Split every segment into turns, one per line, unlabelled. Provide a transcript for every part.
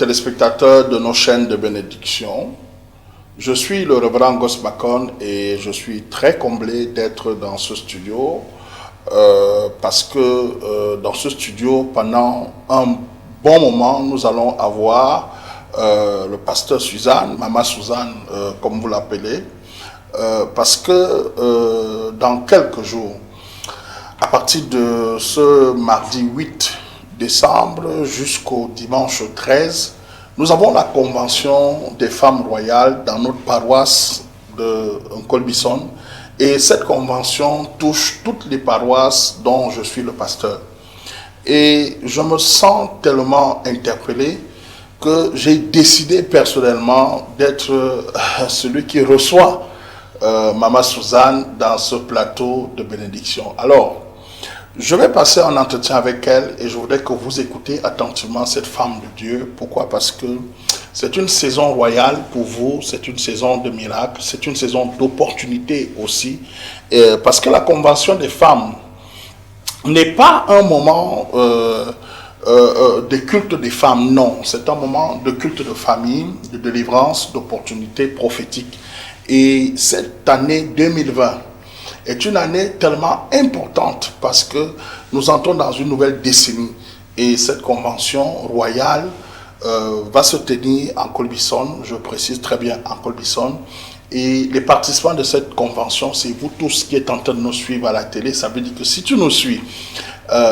téléspectateurs de nos chaînes de bénédiction. Je suis le révérend Goss Makon et je suis très comblé d'être dans ce studio parce que dans ce studio, pendant un bon moment, nous allons avoir le pasteur Suzanne, Maman Suzanne, comme vous l'appelez, parce que dans quelques jours, à partir de ce mardi 8 décembre jusqu'au dimanche 13, nous avons la convention des femmes royales dans notre paroisse de Nkolbison. Et cette convention touche toutes les paroisses dont je suis le pasteur. Et je me sens tellement interpellé que j'ai décidé personnellement d'être celui qui reçoit Maman Suzanne dans ce plateau de bénédiction. Alors, je vais passer un entretien avec elle et je voudrais que vous écoutez attentivement cette femme de Dieu. Pourquoi? Parce que c'est une saison royale pour vous, c'est une saison de miracles, c'est une saison d'opportunités aussi. Parce que la convention des femmes n'est pas un moment de culte des femmes, non. C'est un moment de culte de famille, de délivrance, d'opportunités prophétiques. Et cette année 2020 est une année tellement importante parce que nous entrons dans une nouvelle décennie et cette convention royale va se tenir en Nkolbison, je précise très bien en Nkolbison, et les participants de cette convention, c'est vous tous qui êtes en train de nous suivre à la télé. Ça veut dire que si tu nous suis,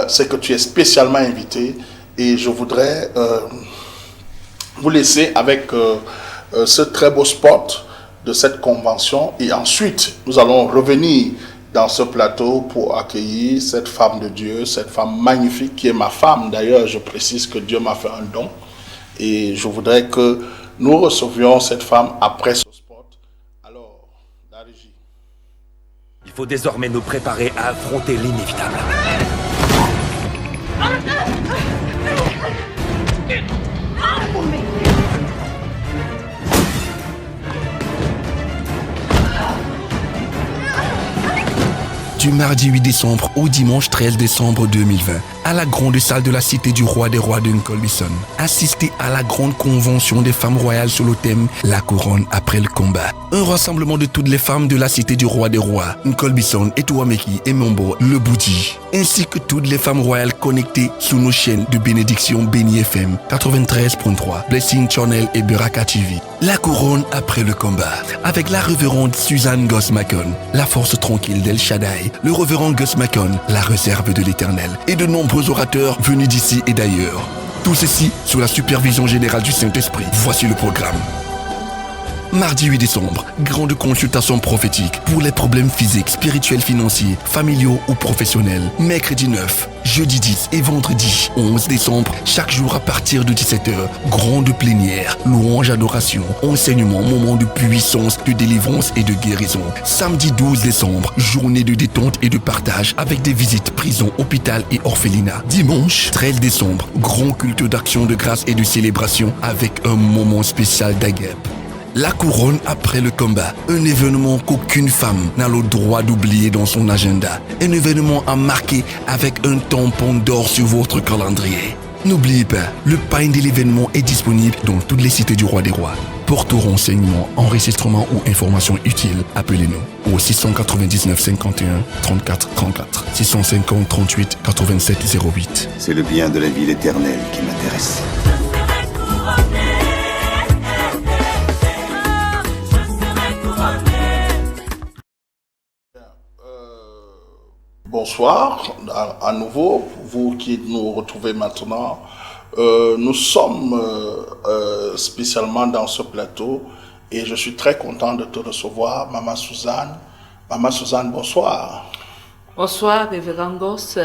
c'est que tu es spécialement invité et je voudrais vous laisser avec ce très beau spot de cette convention et ensuite nous allons revenir dans ce plateau pour accueillir cette femme de Dieu, cette femme magnifique qui est ma femme. D'ailleurs, je précise que Dieu m'a fait un don et je voudrais que nous recevions cette femme après ce spot. Alors, la régie.
Il faut désormais nous préparer à affronter l'inévitable.
Du mardi 8 décembre au dimanche 13 décembre 2020, à la grande salle de la Cité du Roi des Rois de Nkolbison, assistez à la grande convention des femmes royales sur le thème « La couronne après le combat ». Un rassemblement de toutes les femmes de la Cité du Roi des Rois, Nkolbison, Etouameki et Mombo, le Boudi, ainsi que toutes les femmes royales connectées sous nos chaînes de bénédiction Béni FM 93.3, Blessing Channel et Beraka TV. La couronne après le combat, avec la révérende Suzanne Goss Makon, la force tranquille d'El Shaddai, le révérend Goss Makon, la réserve de l'Éternel, et de nombreux orateurs venus d'ici et d'ailleurs. Tout ceci sous la supervision générale du Saint-Esprit. Voici le programme. Mardi 8 décembre, grande consultation prophétique pour les problèmes physiques, spirituels, financiers, familiaux ou professionnels. Mercredi 9, jeudi 10 et vendredi 11 décembre, chaque jour à partir de 17h, grande plénière, louange, adoration, enseignement, moment de puissance, de délivrance et de guérison. Samedi 12 décembre, journée de détente et de partage avec des visites prison, hôpital et orphelinat. Dimanche 13 décembre, grand culte d'action de grâce et de célébration avec un moment spécial d'Aguep. La couronne après le combat, un événement qu'aucune femme n'a le droit d'oublier dans son agenda. Un événement à marquer avec un tampon d'or sur votre calendrier. N'oubliez pas, le pain de l'événement est disponible dans toutes les cités du Roi des Rois. Pour tout renseignement, enregistrement ou information utile, appelez-nous au 699 51 34 34 650 38 87 08.
C'est le bien de la ville éternelle qui m'intéresse.
Bonsoir à nouveau, vous qui nous retrouvez maintenant. Nous sommes spécialement dans ce plateau et je suis très content de te recevoir, Maman Suzanne. Maman Suzanne, bonsoir.
Bonsoir, révérend Goss.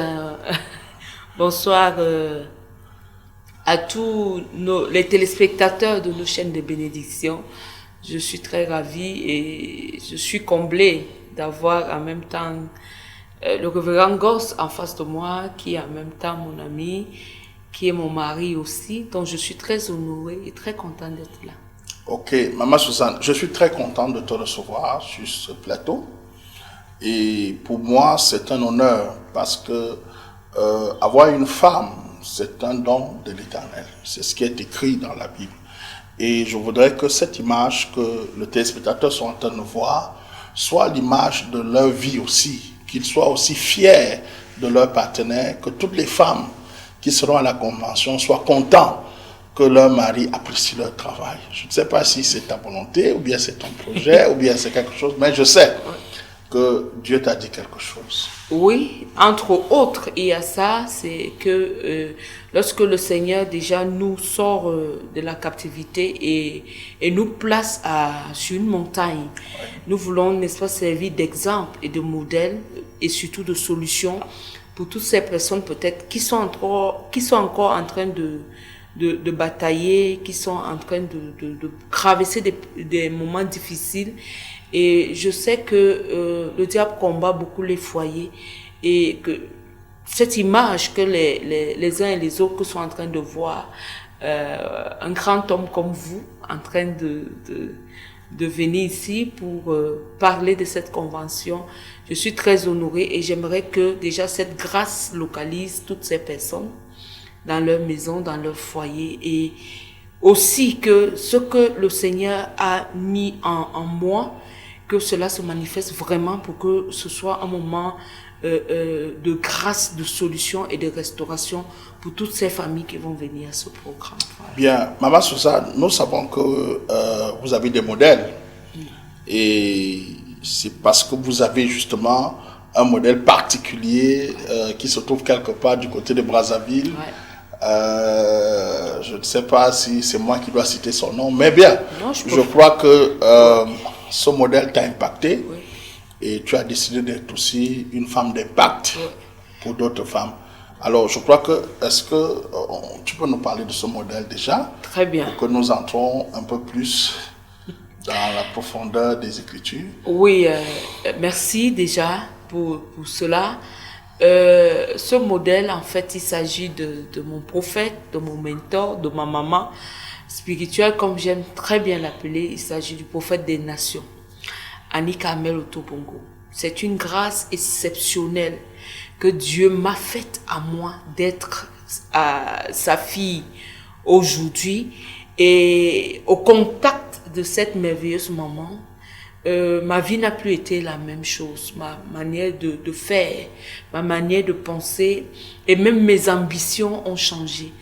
Bonsoir à tous les téléspectateurs de nos chaînes de bénédiction. Je suis très ravie et je suis comblée d'avoir en même temps le révérend Goss en face de moi, qui est en même temps mon ami, qui est mon mari aussi. Donc je suis très honorée et très contente d'être là.
Ok, Maman Suzanne, je suis très content de te recevoir sur ce plateau. Et pour moi, c'est un honneur parce que avoir une femme c'est un don de l'Éternel. C'est ce qui est écrit dans la Bible. Et je voudrais que cette image que les téléspectateurs sont en train de voir soit l'image de leur vie aussi, qu'ils soient aussi fiers de leur partenaire, que toutes les femmes qui seront à la convention soient contents que leur mari apprécie leur travail. Je ne sais pas si c'est ta volonté, ou bien c'est ton projet, ou bien c'est quelque chose, mais je sais que Dieu t'a dit quelque chose.
Oui, entre autres, il y a ça, c'est que lorsque le Seigneur déjà nous sort de la captivité et nous place sur une montagne, nous voulons, n'est-ce pas, servir d'exemple et de modèle et surtout de solution pour toutes ces personnes peut-être qui sont encore en train de batailler, qui sont en train de traverser des moments difficiles. Et je sais que le diable combat beaucoup les foyers et que cette image que les uns et les autres sont en train de voir, un grand homme comme vous en train de venir ici pour parler de cette convention, je suis très honorée et j'aimerais que déjà cette grâce localise toutes ces personnes dans leur maison, dans leur foyer et aussi que ce que le Seigneur a mis en moi, que cela se manifeste vraiment pour que ce soit un moment de grâce, de solution et de restauration pour toutes ces familles qui vont venir à ce programme. Voilà.
Bien, Maman Suzanne, nous savons que vous avez des modèles et c'est parce que vous avez justement un modèle particulier qui se trouve quelque part du côté de Brazzaville.
Ouais.
Je ne sais pas si c'est moi qui dois citer son nom, mais bien,
Non,
je crois que ce modèle t'a impacté,
oui.
Et tu as décidé d'être aussi une femme d'impact, oui, pour d'autres femmes. Alors, je crois que, est-ce que tu peux nous parler de ce modèle déjà?
Très bien.
Pour que nous entrons un peu plus dans la profondeur des Écritures.
Oui, merci déjà pour cela. Ce modèle, en fait, il s'agit de mon prophète, de mon mentor, de ma maman spirituelle, comme j'aime très bien l'appeler. Il s'agit du prophète des nations, Annie Carmel Otobongo. C'est une grâce exceptionnelle que Dieu m'a faite à moi d'être sa fille aujourd'hui. Et au contact de cette merveilleuse maman, ma vie n'a plus été la même chose. Ma manière de faire, ma manière de penser et même mes ambitions ont changé.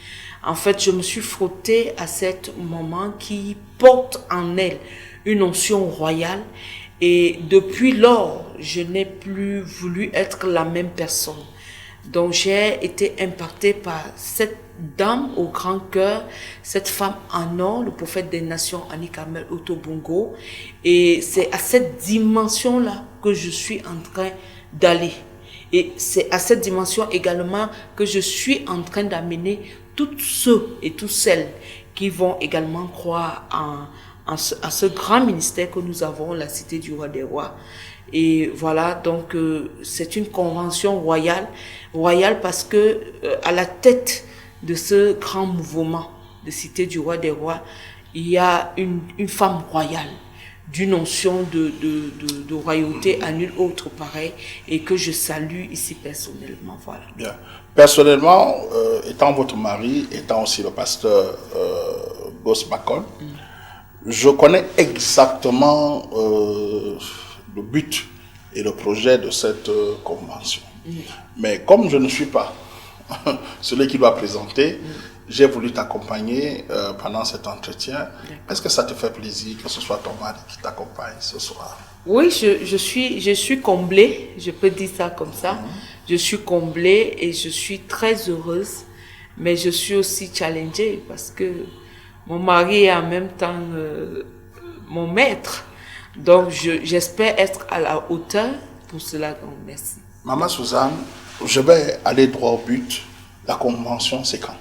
En fait, je me suis frottée à cette maman qui porte en elle une onction royale. Et depuis lors, je n'ai plus voulu être la même personne. Donc j'ai été impactée par cette dame au grand cœur, cette femme en or, le prophète des nations, Annie Carmel Otobongo. Et c'est à cette dimension-là que je suis en train d'aller. Et c'est à cette dimension également que je suis en train d'amener tous ceux et toutes celles qui vont également croire à ce grand ministère que nous avons, la Cité du Roi des Rois. Et voilà, donc c'est une convention royale parce que à la tête de ce grand mouvement de Cité du Roi des Rois, il y a une femme royale, d'une onction de royauté à nulle autre pareil, et que je salue ici personnellement. Voilà.
Bien. Personnellement, étant votre mari, étant aussi le pasteur Goss Makon, je connais exactement le but et le projet de cette convention. Mais comme je ne suis pas celui qui doit présenter, j'ai voulu t'accompagner pendant cet entretien. Est-ce que ça te fait plaisir que ce soit ton mari qui t'accompagne ce soir?
Oui, je suis comblée, je peux dire ça comme ça. Je suis comblée et je suis très heureuse, mais je suis aussi challengée parce que mon mari est en même temps mon maître. Donc, j'espère être à la hauteur pour cela. Donc, merci.
Maman Suzanne, je vais aller droit au but. La convention, c'est quand?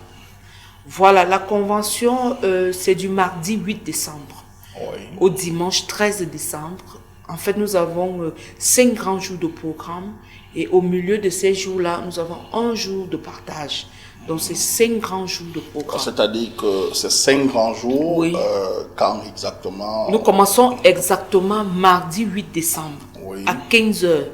Voilà, la convention, c'est du mardi 8 décembre
oui,
au dimanche 13 décembre. En fait, nous avons 5 grands jours de programme et au milieu de ces jours-là, nous avons un jour de partage. Donc, c'est 5 grands jours de programme.
C'est-à-dire que c'est 5 grands jours,
oui,
quand exactement?
Nous commençons exactement mardi 8 décembre, oui, à 15h.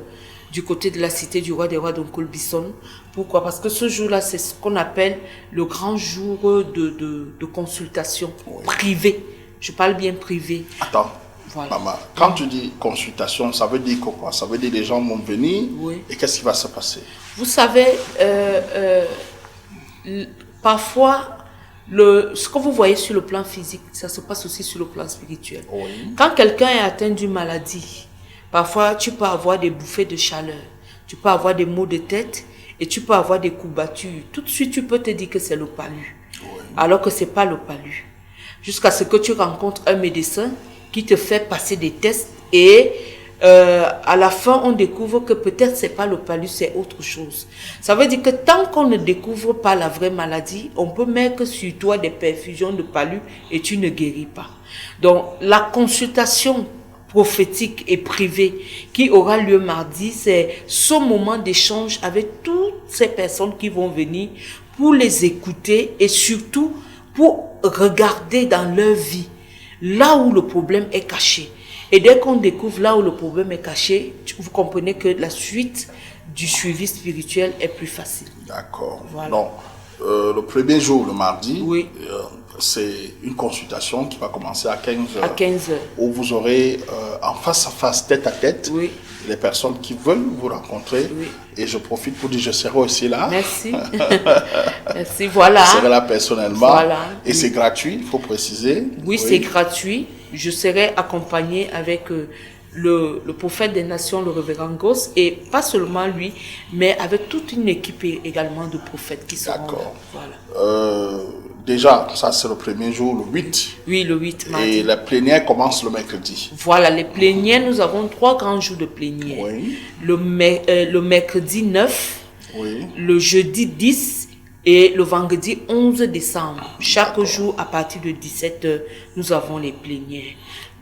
du côté de la cité du roi des rois d'Onkolbison. Pourquoi? Parce que ce jour-là, c'est ce qu'on appelle le grand jour de consultation privée. Je parle bien privé.
Attends,
voilà.
Maman, quand tu dis consultation, ça veut dire quoi? Ça veut dire que les gens vont venir et qu'est-ce qui va se passer?
Vous savez, parfois, ce que vous voyez sur le plan physique, ça se passe aussi sur le plan spirituel.
Oui.
Quand quelqu'un est atteint d'une maladie, parfois tu peux avoir des bouffées de chaleur, tu peux avoir des maux de tête et tu peux avoir des courbatures. Tout de suite, tu peux te dire que c'est le palu, alors que c'est pas le palu. Jusqu'à ce que tu rencontres un médecin qui te fait passer des tests et à la fin, on découvre que peut-être c'est pas le palu, c'est autre chose. Ça veut dire que tant qu'on ne découvre pas la vraie maladie, on peut mettre sur toi des perfusions de palu et tu ne guéris pas. Donc, la consultation prophétique et privée qui aura lieu mardi, c'est ce moment d'échange avec toutes ces personnes qui vont venir pour les écouter et surtout pour regarder dans leur vie là où le problème est caché. Et dès qu'on découvre là où le problème est caché, vous comprenez que la suite du suivi spirituel est plus facile.
D'accord.
Voilà.
Donc, le premier jour, le mardi,
oui.
C'est une consultation qui va commencer à 15h.
À 15h.
Où vous aurez en face à face, tête à tête,
oui.
les personnes qui veulent vous rencontrer.
Oui.
Et je profite pour dire, je serai aussi là.
Merci. Merci, voilà.
Je serai là personnellement.
Voilà.
Et c'est gratuit, il faut préciser.
Oui, c'est gratuit. Je serai accompagné avec le prophète des nations, le révérend Goss, et pas seulement lui, mais avec toute une équipe également de prophètes qui seront là.
D'accord.
Voilà.
Déjà, ça c'est le premier jour, le 8.
Oui, le 8 mardi.
Et la plénière commence le mercredi.
Voilà, les plénières, nous avons 3 grands jours de plénière.
Oui.
Le mercredi 9,
oui.
Le jeudi 10 et le vendredi 11 décembre. Chaque jour, à partir de 17h, nous avons les plénières.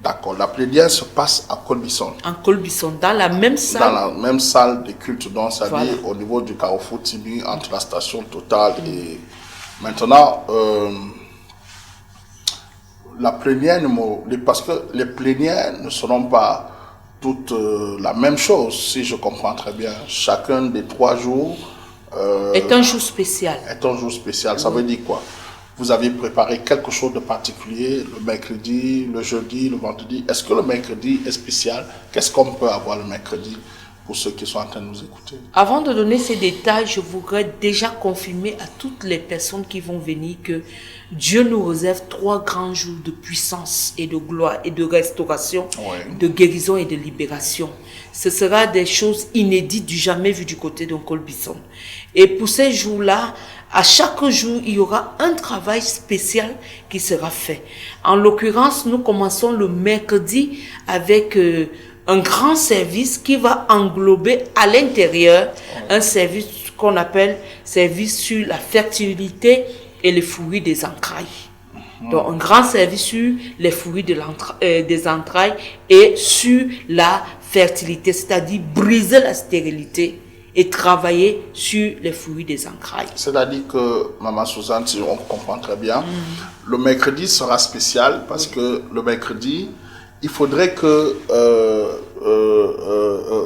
D'accord. La plénière se passe à Colbison.
En Colbison, dans la même salle.
Dans la même salle de culte, donc ça
voilà.
dit au niveau du carrefour Tibu, entre la station Total et... Maintenant, la plénière, parce que les plénières ne seront pas toutes la même chose, si je comprends très bien. Chacun des 3 jours...
est un jour spécial.
Est un jour spécial. Ça veut dire quoi? Vous avez préparé quelque chose de particulier le mercredi, le jeudi, le vendredi. Est-ce que le mercredi est spécial? Qu'est-ce qu'on peut avoir le mercredi pour ceux qui sont en train de nous écouter?
Avant de donner ces détails, je voudrais déjà confirmer à toutes les personnes qui vont venir que Dieu nous réserve 3 grands jours de puissance et de gloire et de restauration, de guérison et de libération. Ce sera des choses inédites du jamais vu du côté d'Onkolbison. Et pour ces jours-là, à chaque jour, il y aura un travail spécial qui sera fait. En l'occurrence, nous commençons le mercredi avec un grand service qui va englober à l'intérieur un service qu'on appelle service sur la fertilité et les fruits des entrailles. Donc un grand service sur les fruits des entrailles et sur la fertilité, c'est-à-dire briser la stérilité et travailler sur les fruits des entrailles.
C'est-à-dire que, Maman Suzanne, si on comprend très bien, le mercredi sera spécial parce que le mercredi, il faudrait que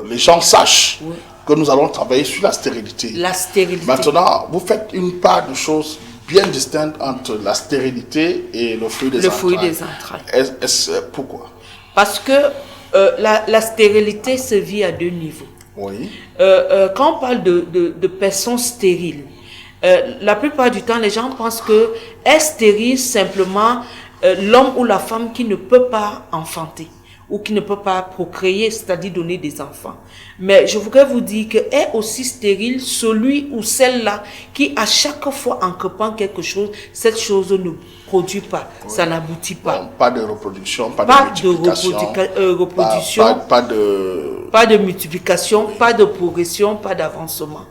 les gens sachent que nous allons travailler sur la stérilité.
La stérilité.
Maintenant, vous faites une part de choses bien distinctes entre la stérilité et le fruit des entrailles.
Le fruit des entrailles.
Pourquoi?
Parce que la stérilité se vit à 2 niveaux.
Oui.
Quand on parle de personnes stériles, la plupart du temps, les gens pensent que est stérile simplement l'homme ou la femme qui ne peut pas enfanter ou qui ne peut pas procréer, c'est-à-dire donner des enfants. Mais je voudrais vous dire que est aussi stérile celui ou celle-là qui, à chaque fois entreprend quelque chose, cette chose ne produit pas, ça n'aboutit pas.
Bon, pas de reproduction, pas de multiplication,
pas de multiplication, pas de progression, pas d'avancement.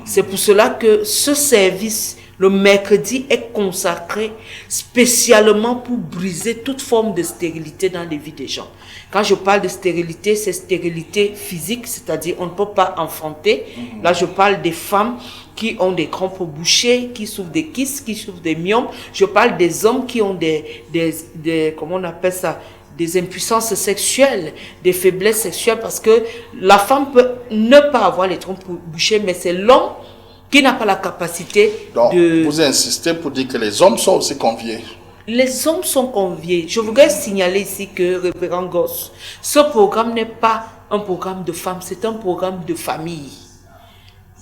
C'est pour cela que ce service, le mercredi, est consacré spécialement pour briser toute forme de stérilité dans les vies des gens. Quand je parle de stérilité, c'est stérilité physique, c'est-à-dire on ne peut pas enfanter. Là, je parle des femmes qui ont des crampes bouchées, qui souffrent des kystes, qui souffrent des myomes. Je parle des hommes qui ont comment on appelle ça, des impuissances sexuelles, des faiblesses sexuelles, parce que la femme peut ne pas avoir les trompes bouchées, mais c'est l'homme qui n'a pas la capacité
Donc,
de...
vous insistez pour dire que les hommes sont aussi conviés.
Les hommes sont conviés. Je voudrais signaler ici que, révérend Goss, ce programme n'est pas un programme de femmes, c'est un programme de famille,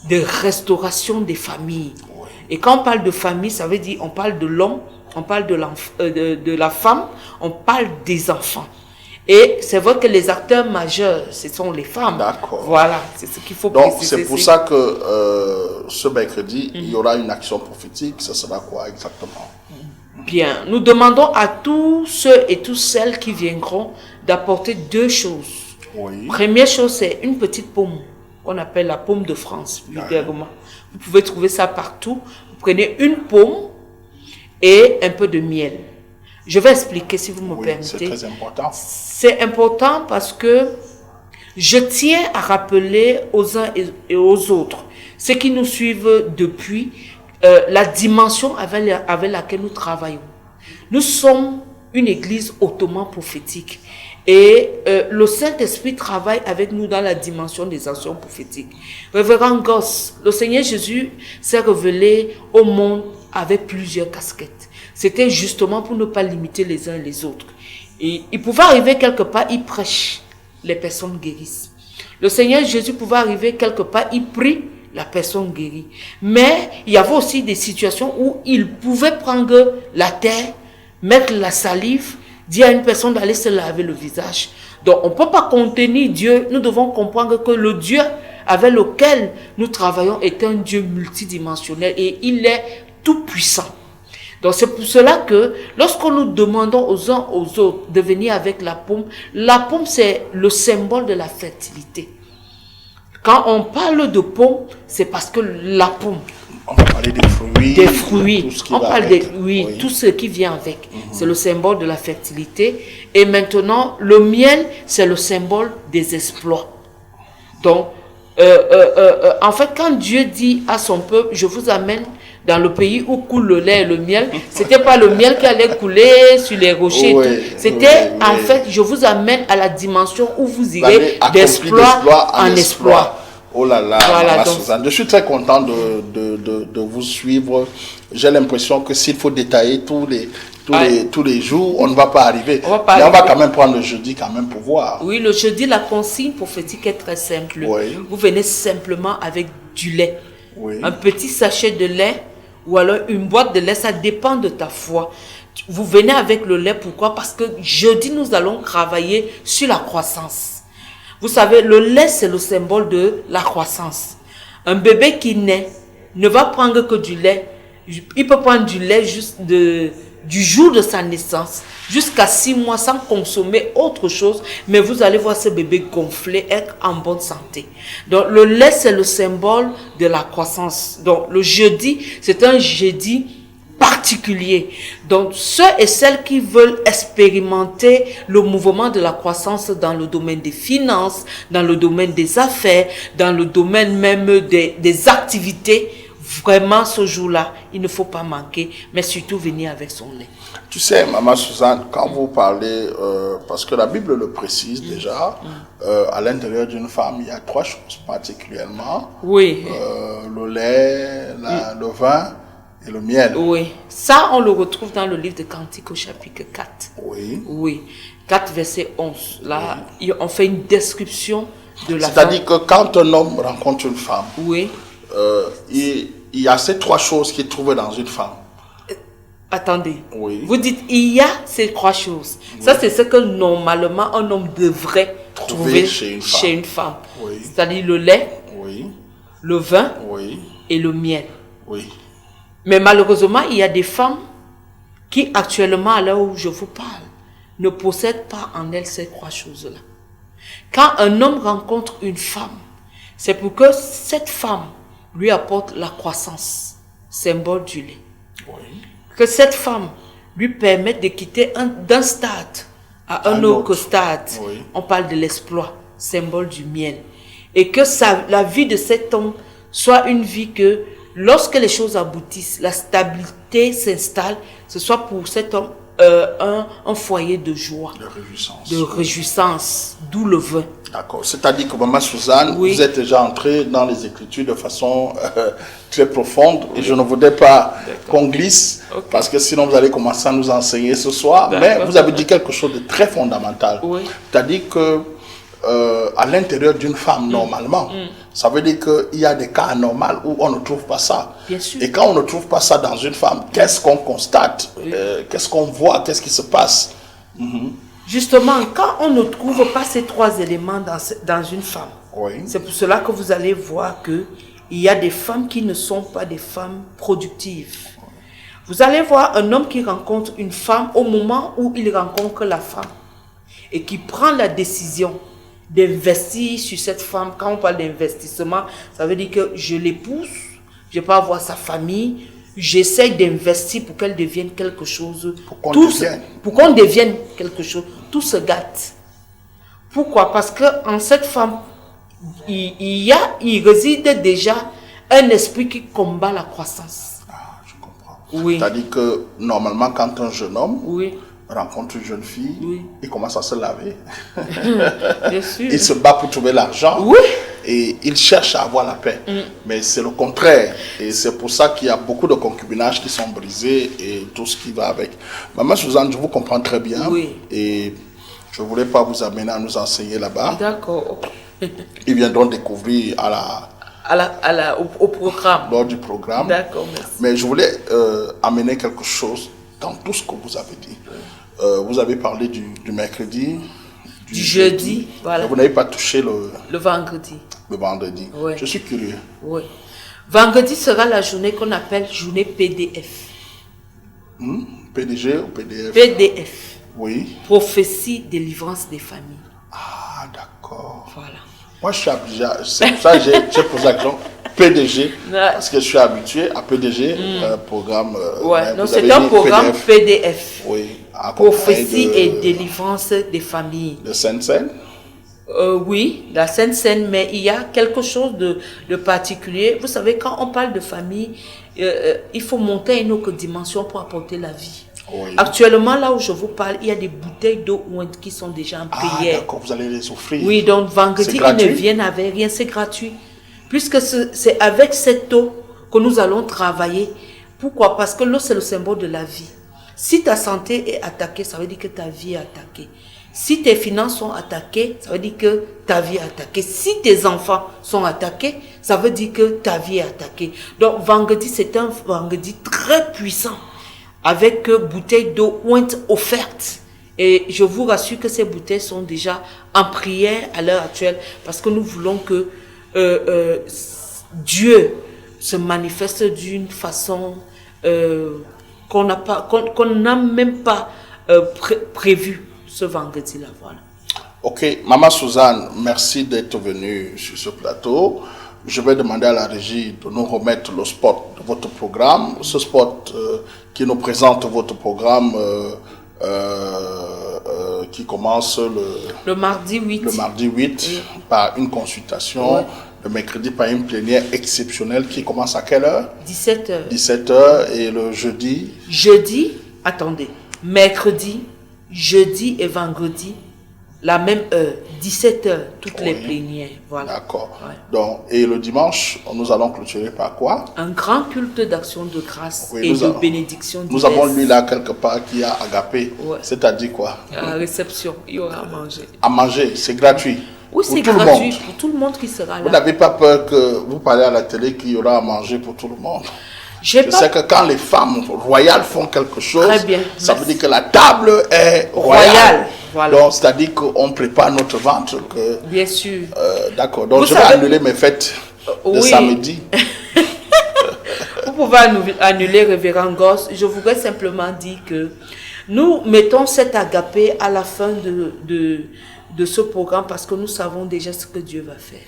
de restauration des familles. Oui. Et quand on parle de famille, ça veut dire on parle de l'homme, on parle de la femme, on parle des enfants. Et c'est vrai que les acteurs majeurs, ce sont les femmes.
D'accord.
Voilà, c'est ce qu'il faut
Donc,
préciser.
c'est pour ça que ce mercredi, il y aura une action prophétique. Ce sera quoi exactement?
Bien, nous demandons à tous ceux et toutes celles qui viendront d'apporter deux choses.
Oui.
Première chose, c'est une petite paume qu'on appelle la paume de France, vulgairement. Vous pouvez trouver ça partout. Vous prenez une paume et un peu de miel. Je vais expliquer si vous me permettez.
C'est très important.
C'est important parce que je tiens à rappeler aux uns et aux autres, ceux qui nous suivent depuis, la dimension avec laquelle nous travaillons. Nous sommes une église hautement prophétique et le Saint-Esprit travaille avec nous dans la dimension des actions prophétiques. Révérend Goss, le Seigneur Jésus s'est révélé au monde avec plusieurs casquettes. C'était justement pour ne pas limiter les uns et les autres. Et il pouvait arriver quelque part, il prêche, les personnes guérissent. Le Seigneur Jésus pouvait arriver quelque part, il prie, la personne guérit. Mais il y avait aussi des situations où il pouvait prendre la terre, mettre la salive, dire à une personne d'aller se laver le visage. Donc on ne peut pas contenir Dieu. Nous devons comprendre que le Dieu avec lequel nous travaillons est un Dieu multidimensionnel et il est tout puissant. Donc c'est pour cela que lorsque nous demandons aux uns aux autres de venir avec la paume c'est le symbole de la fertilité. Quand on parle de paume, c'est parce que la paume,
on va parler des fruits.
Des fruits.
Tout ce qui
on
va
parle
avec.
oui, tout ce qui vient avec. C'est le symbole de la fertilité. Et maintenant, le miel, c'est le symbole des exploits. Donc, en fait, quand Dieu dit à son peuple, je vous amène dans le pays où coule le lait et le miel, c'était pas le miel qui allait couler sur les rochers.
Oui,
et tout. C'était en fait, je vous amène à la dimension où vous irez d'exploit en exploit.
Oh là là,
voilà,
donc, Suzanne, je suis très content de vous suivre. J'ai l'impression que s'il faut détailler tous les jours, on ne va pas arriver. On va quand même prendre le jeudi quand même pour voir.
Oui, le jeudi, la consigne prophétique est très simple.
Oui.
Vous venez simplement avec du lait.
Oui.
Un petit sachet de lait ou alors une boîte de lait, ça dépend de ta foi. Vous venez avec le lait, pourquoi? Parce que jeudi, nous allons travailler sur la croissance. Vous savez, le lait, c'est le symbole de la croissance. Un bébé qui naît ne va prendre que du lait. Il peut prendre du lait juste du jour de sa naissance jusqu'à 6 mois sans consommer autre chose. Mais vous allez voir ce bébé gonfler, être en bonne santé. Donc, le lait, c'est le symbole de la croissance. Donc, le jeudi, c'est un jeudi particulier. Donc, ceux et celles qui veulent expérimenter le mouvement de la croissance dans le domaine des finances, dans le domaine des affaires, dans le domaine même des activités, vraiment ce jour-là, il ne faut pas manquer, mais surtout venir avec son lait.
Tu sais, Maman Suzanne, quand vous parlez, parce que la Bible le précise déjà, à l'intérieur d'une femme, il y a 3 choses particulièrement.
Oui.
Le lait, le vin et le miel.
Oui. Ça, on le retrouve dans le livre de Cantique au chapitre 4.
Oui.
Oui. 4 verset 11. Là, on fait une description de la femme.
C'est-à-dire que quand un homme rencontre une femme,
oui.
Il y a ces 3 choses qu'il trouve dans une femme.
Attendez.
Oui.
Vous dites, il y a ces 3 choses. Oui. Ça, c'est ce que normalement un homme devrait trouver chez une femme.
Oui.
C'est-à-dire le lait,
oui.
le vin
oui.
et le miel.
Oui.
Mais malheureusement, il y a des femmes qui actuellement, à l'heure où je vous parle, ne possèdent pas en elles ces 3 choses-là. Quand un homme rencontre une femme, c'est pour que cette femme lui apporte la croissance, symbole du lait. Oui. Que cette femme lui permette de quitter d'un stade à un autre stade. Oui. On parle de l'exploit, symbole du miel. Et que la vie de cet homme soit une vie que, lorsque les choses aboutissent, la stabilité s'installe, ce soit pour cet homme un foyer de joie,
de
réjouissance, d'où le vin.
D'accord. C'est-à-dire que Maman Suzanne,
Oui.
vous êtes déjà entrée dans les Écritures de façon très profonde et je ne voudrais pas qu'on glisse parce que sinon vous allez commencer à nous enseigner ce soir. Mais vous avez dit quelque chose de très fondamental.
Oui.
C'est-à-dire que à l'intérieur d'une femme, normalement, ça veut dire qu'il y a des cas anormaux où on ne trouve pas ça.
Bien sûr.
Et quand on ne trouve pas ça dans une femme, qu'est-ce qu'on constate? Qu'est-ce qu'on voit? Qu'est-ce qui se passe?
Justement, quand on ne trouve pas ces trois éléments dans une femme, c'est pour cela que vous allez voir qu'il y a des femmes qui ne sont pas des femmes productives. Vous allez voir un homme qui rencontre une femme au moment où il rencontre la femme et qui prend la décision d'investir sur cette femme. Quand on parle d'investissement, ça veut dire que je l'épouse, je peux avoir sa famille, j'essaie d'investir pour qu'elle devienne quelque chose. Pour qu'on devienne quelque chose. Tout se gâte. Pourquoi? Parce qu'en cette femme, il réside déjà un esprit qui combat la croissance.
Ah, je comprends.
Oui.
C'est-à-dire que normalement, quand un jeune homme
Oui.
rencontre une jeune fille,
Oui.
il commence à se laver.
Bien sûr.
Il se bat pour trouver l'argent.
Oui.
Et il cherche à avoir la paix. Mais c'est le contraire. Et c'est pour ça qu'il y a beaucoup de concubinages qui sont brisés et tout ce qui va avec. Maman Suzanne, je vous comprends très bien.
Oui.
Et je ne voulais pas vous amener à nous enseigner là-bas.
D'accord.
Ils viendront découvrir
Au programme.
lors du programme.
D'accord, merci.
Mais je voulais amener quelque chose dans tout ce que vous avez dit. Vous avez parlé du mercredi,
Du jeudi, voilà.
Vous n'avez pas touché
Le vendredi.
le vendredi.
Ouais.
Je suis curieux.
Oui. Vendredi sera la journée qu'on appelle journée PDF.
PDG ou PDF?
PDF.
Oui.
Prophétie, délivrance des familles.
Ah, d'accord.
Voilà.
Moi, je suis habitué. C'est pour ça que j'ai posé la question. PDG. Parce que je suis habitué à PDG, programme.
Ouais, non,
vous
c'est
avez
un
dit
programme PDF.
Oui.
Prophétie et délivrance des familles.
De Sainte-Seine?
Oui, la Sainte-Seine, mais il y a quelque chose de particulier. Vous savez, quand on parle de famille, il faut monter à une autre dimension pour apporter la vie.
Oui.
Actuellement, là où je vous parle, il y a des bouteilles d'eau qui sont déjà en prière.
Ah, d'accord, vous allez les offrir.
Oui, donc vendredi, ils ne viennent avec rien, c'est gratuit. Puisque c'est avec cette eau que nous allons travailler. Pourquoi? Parce que l'eau, c'est le symbole de la vie. Si ta santé est attaquée, ça veut dire que ta vie est attaquée. Si tes finances sont attaquées, ça veut dire que ta vie est attaquée. Si tes enfants sont attaqués, ça veut dire que ta vie est attaquée. Donc, vendredi, c'est un vendredi très puissant, avec bouteilles d'eau offertes. Et je vous rassure que ces bouteilles sont déjà en prière à l'heure actuelle, parce que nous voulons que Dieu se manifeste d'une façon qu'on n'a même pas prévu ce vendredi-là. Voilà.
Ok, Maman Suzanne, merci d'être venue sur ce plateau. Je vais demander à la régie de nous remettre le spot de votre programme. Ce spot qui nous présente votre programme qui commence
le mardi 8.
Le mardi 8 oui. Par une consultation. Oui. Le mercredi par une plénière exceptionnelle qui commence à quelle heure?
17h.
17h et le jeudi?
Jeudi, attendez, mercredi, jeudi et vendredi, la même heure, 17h, toutes les plénières. Voilà.
D'accord. Ouais. Donc, et le dimanche, nous allons clôturer par quoi?
Un grand culte d'action de grâce et de bénédiction diverses.
Nous avons lu là quelque part qu'il y a agapé.
Ouais.
C'est-à-dire quoi?
À la réception, il y aura à manger.
À manger, c'est gratuit?
Oui, c'est gratuit pour tout le monde qui sera là.
Vous n'avez pas peur que vous parlez à la télé qu'il y aura à manger pour tout le monde? Je sais que quand les femmes royales font quelque chose, ça veut dire que la table est royale. Voilà. Donc, c'est-à-dire qu'on prépare notre ventre.
Bien sûr.
D'accord. Donc, je vais annuler mes fêtes de samedi.
Vous pouvez annuler, révérend Goss. Je voudrais simplement dire que nous mettons cet agapé à la fin de ce programme parce que nous savons déjà ce que Dieu va faire.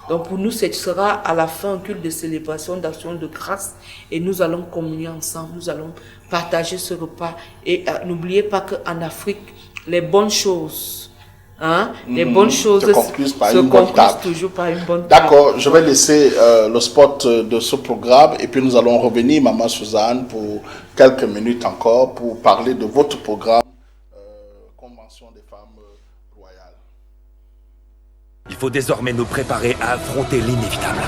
Donc pour nous, ce sera à la fin un culte de célébration, d'action de grâce et nous allons communier ensemble, nous allons partager ce repas. Et n'oubliez pas qu'en Afrique, les bonnes choses Hein? Les bonnes choses
se conclusent par
se
une bonne
conclusent
table.
toujours par une bonne table.
D'accord, je vais laisser le spot de ce programme et puis nous allons revenir, Maman Suzanne, pour quelques minutes encore pour parler de votre programme Convention des femmes royales.
Il faut désormais nous préparer à affronter l'inévitable.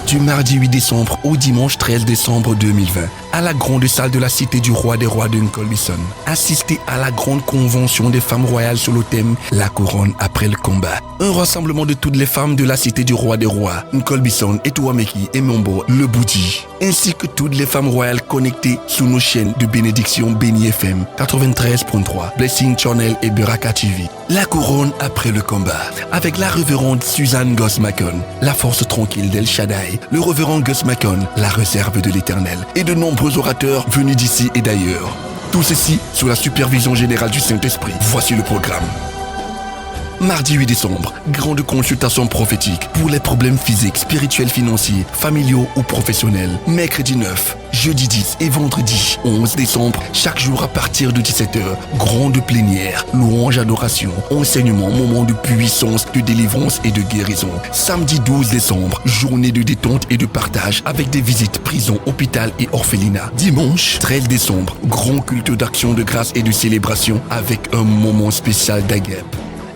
Du mardi 8 décembre au dimanche 13 décembre 2020, à la grande salle de la Cité du Roi des Rois de Nkolbison, assistez à la grande convention des femmes royales sur le thème « La couronne après le combat ». Un rassemblement de toutes les femmes de la Cité du Roi des Rois, Nkolbison, Etouameki et Mombo, le Boudi, ainsi que toutes les femmes royales connectées sous nos chaînes de bénédiction Béni FM 93.3, Blessing Channel et Buraka TV. La couronne après le combat, avec la révérende Suzanne Goss-Macon, la force tranquille d'El Shaddai, le révérend Gus Macon, la réserve de l'Éternel, et de nombreux orateurs venus d'ici et d'ailleurs. Tout ceci sous la supervision générale du Saint-Esprit. Voici le programme. Mardi 8 décembre, grande consultation prophétique pour les problèmes physiques, spirituels, financiers, familiaux ou professionnels. Mercredi 9, jeudi 10 et vendredi 11 décembre, chaque jour à partir de 17h, grande plénière, louange, adoration, enseignement, moment de puissance, de délivrance et de guérison. Samedi 12 décembre, journée de détente et de partage avec des visites prison, hôpital et orphelinat. Dimanche 13 décembre, grand culte d'action de grâce et de célébration avec un moment spécial d'Aguep.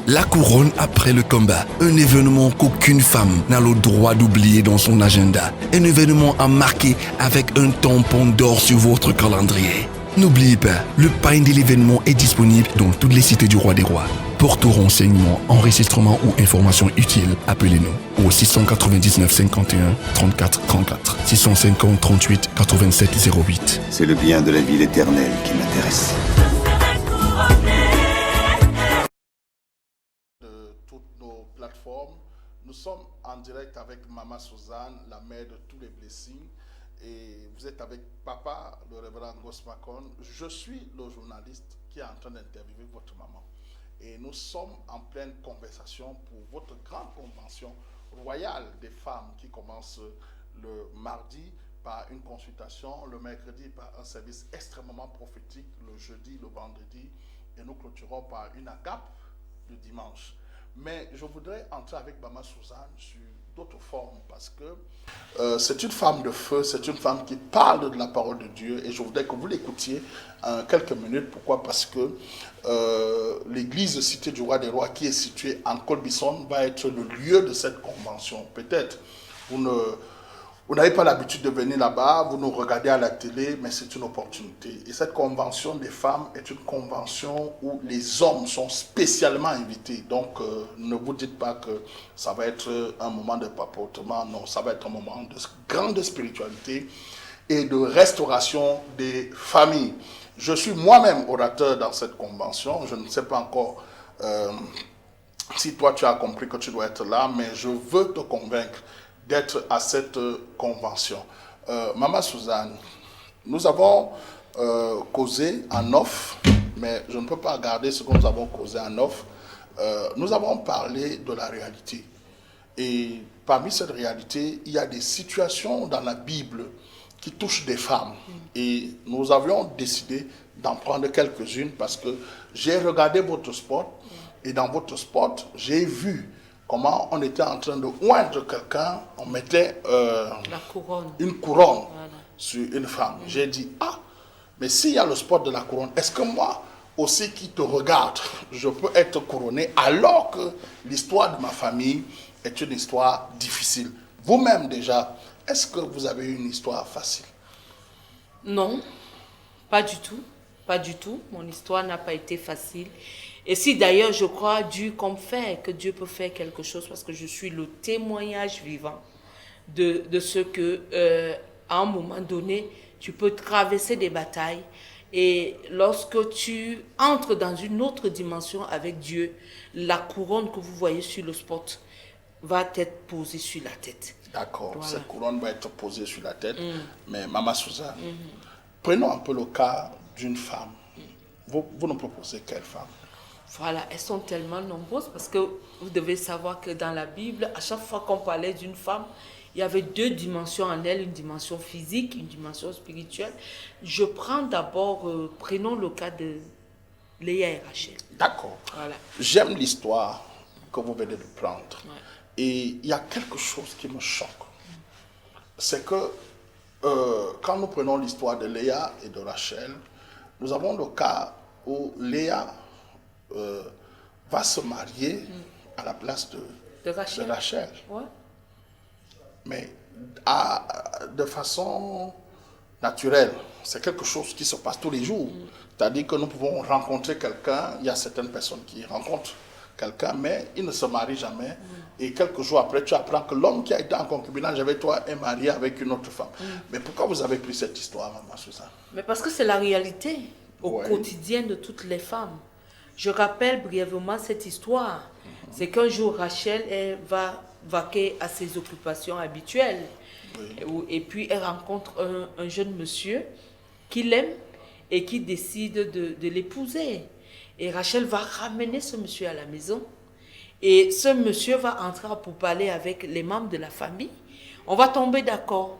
La couronne après le combat, un événement qu'aucune femme n'a le droit d'oublier dans son agenda. Un événement à marquer avec un tampon d'or sur votre calendrier. N'oubliez pas, le pain de l'événement est disponible dans toutes les cités du Roi des Rois. Pour tout renseignement, enregistrement ou information utile, appelez-nous au 699 51 34 34 650 38 87 08.
C'est le bien de la ville éternelle qui m'intéresse.
Nous sommes en direct avec Maman Suzanne, la mère de tous les blessings, et vous êtes avec papa, le révérend Goss-Macon. Je suis le journaliste qui est en train d'interviewer votre maman. Et nous sommes en pleine conversation pour votre grande convention royale des femmes qui commence le mardi par une consultation, le mercredi par un service extrêmement prophétique, le jeudi, le vendredi, et nous clôturons par une agape le dimanche. Mais je voudrais entrer avec Maman Suzanne sur d'autres formes parce que c'est une femme de feu, c'est une femme qui parle de la parole de Dieu et je voudrais que vous l'écoutiez en quelques minutes. Pourquoi? Parce que l'église Cité du Roi des Rois qui est située en Nkolbison va être le lieu de cette convention. Peut-être vous n'avez pas l'habitude de venir là-bas, vous nous regardez à la télé, mais c'est une opportunité. Et cette convention des femmes est une convention où les hommes sont spécialement invités. Donc, ne vous dites pas que ça va être un moment de papotement. Non, ça va être un moment de grande spiritualité et de restauration des familles. Je suis moi-même orateur dans cette convention. Je ne sais pas encore si toi tu as compris que tu dois être là, mais je veux te convaincre d'être à cette convention. Maman Suzanne, nous avons causé en off, mais je ne peux pas garder ce que nous avons causé en off. Nous avons parlé de la réalité. Et parmi cette réalité, il y a des situations dans la Bible qui touchent des femmes. Et nous avions décidé d'en prendre quelques-unes parce que j'ai regardé votre spot et dans votre spot, j'ai vu comment on était en train de oindre quelqu'un, on mettait une couronne sur une femme. J'ai dit, mais s'il y a le spot de la couronne, est-ce que moi aussi qui te regarde, je peux être couronné alors que l'histoire de ma famille est une histoire difficile? Vous-même déjà, est-ce que vous avez eu une histoire facile?
Non, pas du tout. Pas du tout. Mon histoire n'a pas été facile. Et si d'ailleurs je crois Dieu comme fait, que Dieu peut faire quelque chose parce que je suis le témoignage vivant de ce que à un moment donné, tu peux traverser des batailles et lorsque tu entres dans une autre dimension avec Dieu, la couronne que vous voyez sur le spot va être posée sur la tête.
D'accord, voilà. Cette couronne va être posée sur la tête. Mais Maman Suzanne, prenons un peu le cas d'une femme. Vous nous proposez quelle femme?
Voilà, elles sont tellement nombreuses parce que vous devez savoir que dans la Bible, à chaque fois qu'on parlait d'une femme, il y avait 2 dimensions en elle, une dimension physique, une dimension spirituelle. Je prends d'abord, prenons le cas de Léa et Rachel.
D'accord.
Voilà.
J'aime l'histoire que vous venez de prendre.
Ouais.
Et il y a quelque chose qui me choque. C'est que quand nous prenons l'histoire de Léa et de Rachel, nous avons le cas où Léa va se marier à la place de Rachel.
Ouais.
Mais de façon naturelle. C'est quelque chose qui se passe tous les jours. C'est-à-dire que nous pouvons rencontrer quelqu'un, il y a certaines personnes qui rencontrent quelqu'un, mais ils ne se marient jamais. Et quelques jours après, tu apprends que l'homme qui a été en concubinage avec toi est marié avec une autre femme. Mais pourquoi vous avez pris cette histoire, Maman Suzanne?
Mais parce que c'est la réalité au quotidien de toutes les femmes. Je rappelle brièvement cette histoire. C'est qu'un jour, Rachel elle va vaquer à ses occupations habituelles. Et puis, elle rencontre un jeune monsieur qui l'aime et qui décide de l'épouser. Et Rachel va ramener ce monsieur à la maison. Et ce monsieur va entrer pour parler avec les membres de la famille. On va tomber d'accord.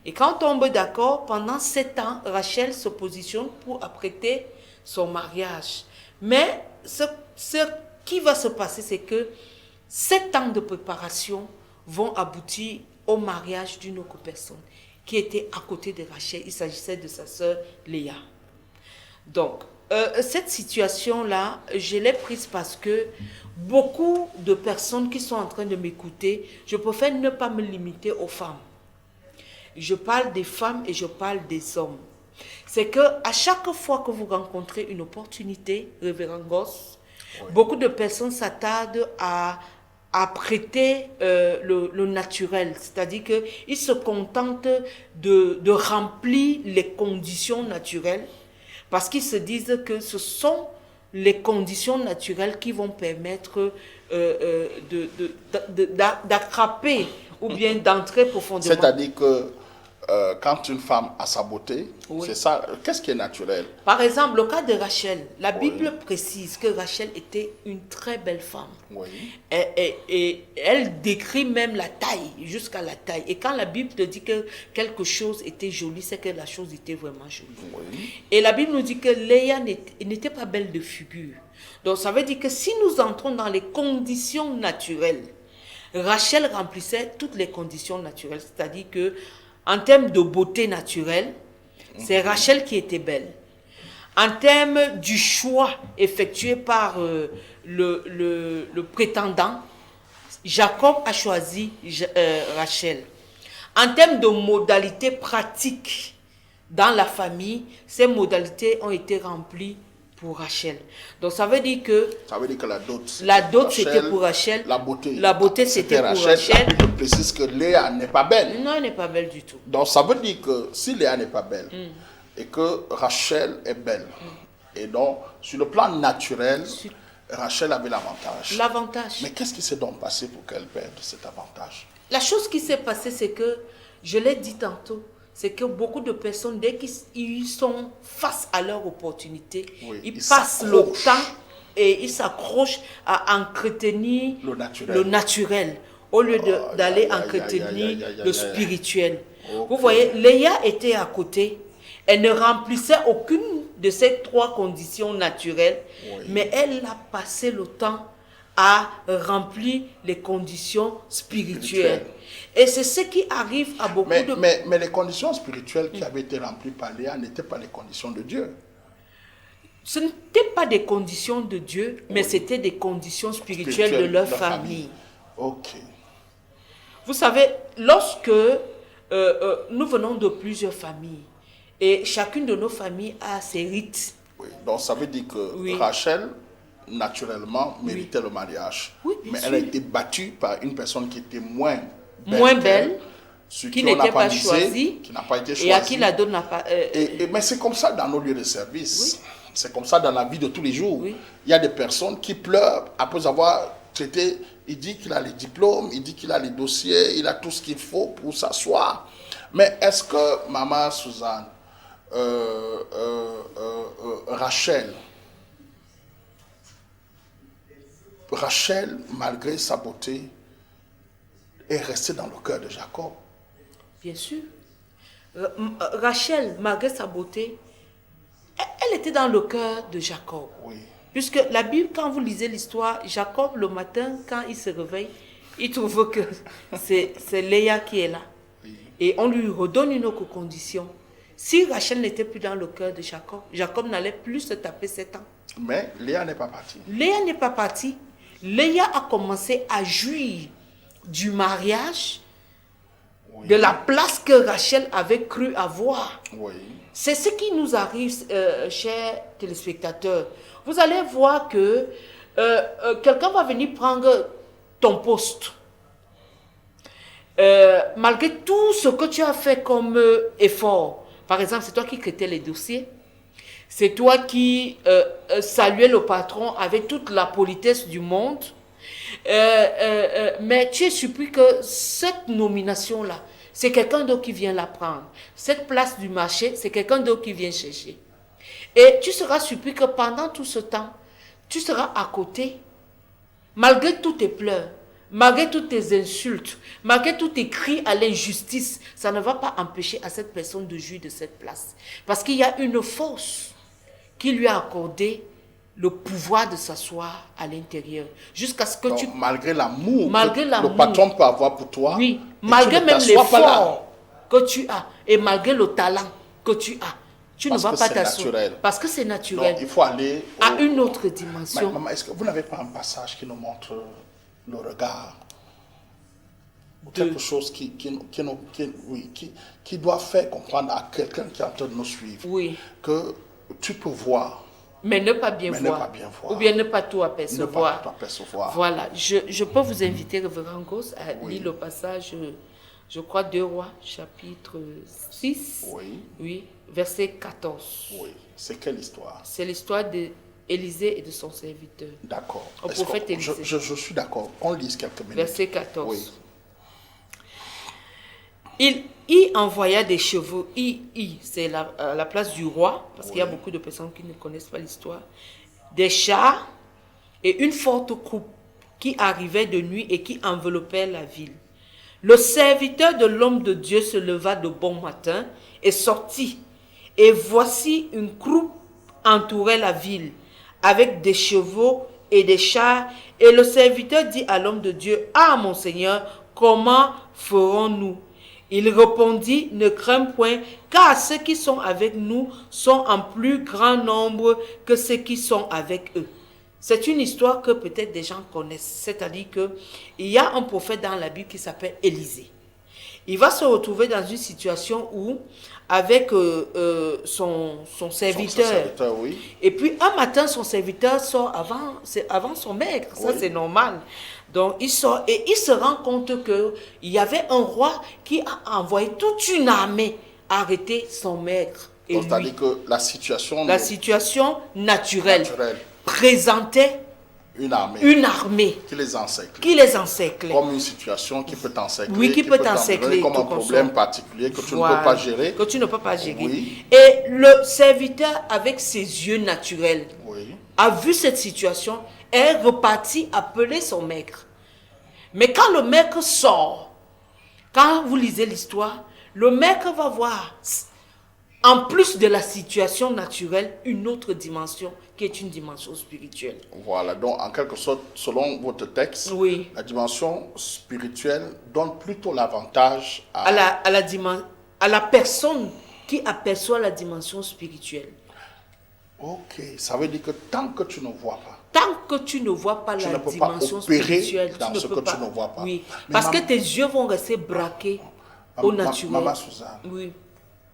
Et quand on tombe d'accord, pendant 7 ans, Rachel se positionne pour apprêter son mariage. Mais ce qui va se passer, c'est que 7 ans de préparation vont aboutir au mariage d'une autre personne qui était à côté de Rachel. Il s'agissait de sa sœur Léa. Donc, cette situation-là, je l'ai prise parce que beaucoup de personnes qui sont en train de m'écouter, je préfère ne pas me limiter aux femmes. Je parle des femmes et je parle des hommes. C'est qu'à chaque fois que vous rencontrez une opportunité, révérend Goss, beaucoup de personnes s'attardent à prêter le naturel. C'est-à-dire qu'ils se contentent de remplir les conditions naturelles parce qu'ils se disent que ce sont les conditions naturelles qui vont permettre d'attraper ou bien d'entrer profondément.
C'est-à-dire que quand une femme a sa beauté, c'est ça. Qu'est-ce qui est naturel?
Par exemple, le cas de Rachel, la Bible précise que Rachel était une très belle femme.
Oui.
Et elle décrit même la taille, jusqu'à la taille. Et quand la Bible te dit que quelque chose était joli, c'est que la chose était vraiment jolie. Oui. Et la Bible nous dit que Léa n'était pas belle de figure. Donc ça veut dire que si nous entrons dans les conditions naturelles, Rachel remplissait toutes les conditions naturelles. C'est-à-dire que en termes de beauté naturelle, c'est Rachel qui était belle. En termes du choix effectué par le prétendant, Jacob a choisi Rachel. En termes de modalités pratiques dans la famille, ces modalités ont été remplies pour Rachel. Donc ça veut dire que la dot c'était pour Rachel, la beauté c'était pour Rachel.
La Bible précise que Léa n'est pas belle.
Non, elle n'est pas belle du tout.
Donc ça veut dire que si Léa n'est pas belle et que Rachel est belle, et donc sur le plan naturel, Rachel avait l'avantage. Mais qu'est-ce qui s'est donc passé pour qu'elle perde cet avantage?
La chose qui s'est passée, c'est que, je l'ai dit tantôt, c'est que beaucoup de personnes, dès qu'ils sont face à leur opportunité, ils passent le temps et ils s'accrochent à entretenir le naturel au lieu d'aller entretenir le spirituel. Vous voyez, Léa était à côté. Elle ne remplissait aucune de ces 3 conditions naturelles, mais elle a passé le temps à remplir les conditions spirituelles. Et c'est ce qui arrive à beaucoup de...
Mais les conditions spirituelles qui avaient été remplies par Léa n'étaient pas les conditions de Dieu.
Ce n'étaient pas des conditions de Dieu, mais c'était des conditions spirituelles de leur famille.
Ok.
Vous savez, lorsque nous venons de plusieurs familles, et chacune de nos familles a ses rites.
Oui, donc ça veut dire que Rachel, naturellement, méritait le mariage.
Oui,
mais elle a été battue par une personne qui était moins
belle, qui n'était pas choisie,
qui n'a pas été choisie.
Et à qui la donne n'a pas...
mais c'est comme ça dans nos lieux de service. C'est comme ça dans la vie de tous les jours. Il y a des personnes qui pleurent après avoir traité. Il dit qu'il a les diplômes, il dit qu'il a les dossiers, il a tout ce qu'il faut pour s'asseoir. Mais est-ce que, Maman Suzanne, Rachel Rachel, malgré sa beauté, est restée dans le cœur de Jacob.
Bien sûr. Rachel, malgré sa beauté, elle était dans le cœur de Jacob.
Oui.
Puisque la Bible, quand vous lisez l'histoire, Jacob, le matin, quand il se réveille, il trouve que c'est Léa qui est là.
Oui.
Et on lui redonne une autre condition. Si Rachel n'était plus dans le cœur de Jacob, Jacob n'allait plus se taper 7 ans.
Mais Léa n'est pas partie.
Léa n'est pas partie. Léa a commencé à jouir du mariage,
Oui.
de la place que Rachel avait cru avoir.
Oui.
C'est ce qui nous arrive, chers téléspectateurs. Vous allez voir que quelqu'un va venir prendre ton poste. Malgré tout ce que tu as fait comme effort, par exemple, c'est toi qui traitais les dossiers, c'est toi qui saluais le patron avec toute la politesse du monde, mais tu es surpris que cette nomination-là, c'est quelqu'un d'autre qui vient la prendre. Cette place du marché, c'est quelqu'un d'autre qui vient chercher. Et tu seras surpris que pendant tout ce temps, tu seras à côté, malgré tous tes pleurs, malgré toutes tes insultes, malgré tous tes cris à l'injustice, ça ne va pas empêcher à cette personne de jouir de cette place. Parce qu'il y a une force qui lui a accordé le pouvoir de s'asseoir à l'intérieur. Jusqu'à ce que
Donc,
tu...
malgré l'amour
Malgré
que
l'amour.
le patron peut avoir pour toi,
Oui,
et
malgré
tu ne
même
t'assois pas là.
l'effort que tu as et malgré le talent que tu as, tu
Parce
ne vas
que
pas
c'est
t'asseoir.
naturel.
Parce que c'est naturel.
Donc, il faut aller
À une autre dimension.
Maman, est-ce que vous n'avez pas un passage qui nous montre le regard? Ou quelque chose qui doit faire comprendre à quelqu'un qui est en train de nous suivre
Oui.
que tu peux voir,
Mais ne pas bien
mais ne
voir.
pas bien voir.
Ou bien ne pas tout
ne
apercevoir.
pas t'apercevoir.
Voilà. Je peux vous inviter, Révérend Goss, à lire le passage, je crois, 2 Rois, chapitre 6.
Oui,
Oui, verset 14.
oui. C'est quelle histoire?
C'est l'histoire d'Élisée et de son serviteur.
D'accord.
Au
Est-ce
prophète
que-
Élisée.
je suis d'accord. On lise quelques minutes.
Verset 14.
Oui.
Il y envoya des chevaux, c'est la place du roi, parce qu'il y a beaucoup de personnes qui ne connaissent pas l'histoire, des chars et une forte croupe qui arrivait de nuit et qui enveloppait la ville. Le serviteur de l'homme de Dieu se leva de bon matin et sortit. Et voici une croupe entourait la ville avec des chevaux et des chars. Et le serviteur dit à l'homme de Dieu, « Ah, mon Seigneur, comment ferons-nous » Il répondit, « Ne crains point, car ceux qui sont avec nous sont en plus grand nombre que ceux qui sont avec eux. » C'est une histoire que peut-être des gens connaissent. C'est-à-dire qu'il y a un prophète dans la Bible qui s'appelle Élisée. Il va se retrouver dans une situation où, avec son serviteur,
Son serviteur, oui.
et puis un matin, son serviteur sort avant son maître. Ça,
Oui.
c'est normal. Donc, il sort et il se rend compte qu'il y avait un roi qui a envoyé toute une armée arrêter son maître. Et
Donc,
lui,
c'est-à-dire que la situation
naturelle
naturelle,
présentait
une armée
une armée
qui les encercle.
qui les encerclait.
Comme une situation qui peut t'encercler.
Oui, qui peut t'encercler,
t'enlever comme
tout
un
comme
problème
ça.
particulier que tu
Voilà.
ne peux pas gérer.
Que tu ne peux pas gérer.
Oui.
Et le serviteur, avec ses yeux naturels,
Oui.
a vu cette situation, est reparti appeler son maître. Mais quand le maître sort, quand vous lisez l'histoire, le maître va voir, en plus de la situation naturelle, une autre dimension qui est une dimension spirituelle.
Voilà, donc en quelque sorte, selon votre texte,
Oui.
la dimension spirituelle donne plutôt l'avantage
À la personne qui aperçoit la dimension spirituelle.
Ok, ça veut dire que tant que tu ne vois pas,
Tant que tu ne vois pas
Tu
la
ne peux pas
dimension
opérer
spirituelle,
dans
tu ne
ce
peux
que
pas.
tu ne vois pas.
Oui,
Mais
parce que
maman-
tes yeux vont rester braqués au naturel.
Maman Suzanne,
Oui.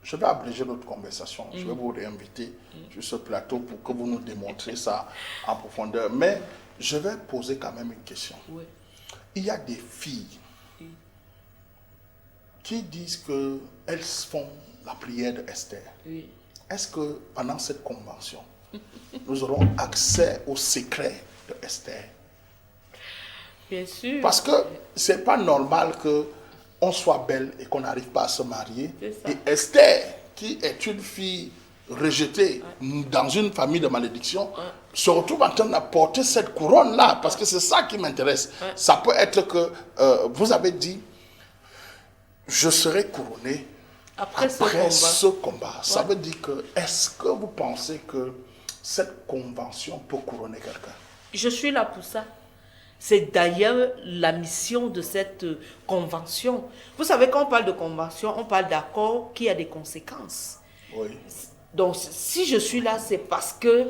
je vais abréger notre conversation. Je vais vous réinviter sur ce plateau pour que vous nous démontriez ça en profondeur. Mais je vais poser quand même une question.
Oui.
Il y a des filles qui disent qu'elles font la prière de Esther.
Oui.
Est-ce que pendant cette convention, nous aurons accès au secret de Esther?
Bien sûr.
Parce que c'est pas normal qu'on soit belle et qu'on n'arrive pas à se marier.
C'est ça.
Et Esther, qui est une fille rejeté dans une famille de malédiction, se retrouve en train d'apporter cette couronne-là, parce que c'est ça qui m'intéresse. Ça peut être que vous avez dit, je serai couronné après ce combat. Ça veut dire que, est-ce que vous pensez que cette convention peut couronner quelqu'un?
Je suis là pour ça. C'est d'ailleurs la mission de cette convention. Vous savez, quand on parle de convention, on parle d'accord qui a des conséquences.
Oui.
Donc, si je suis là, c'est parce que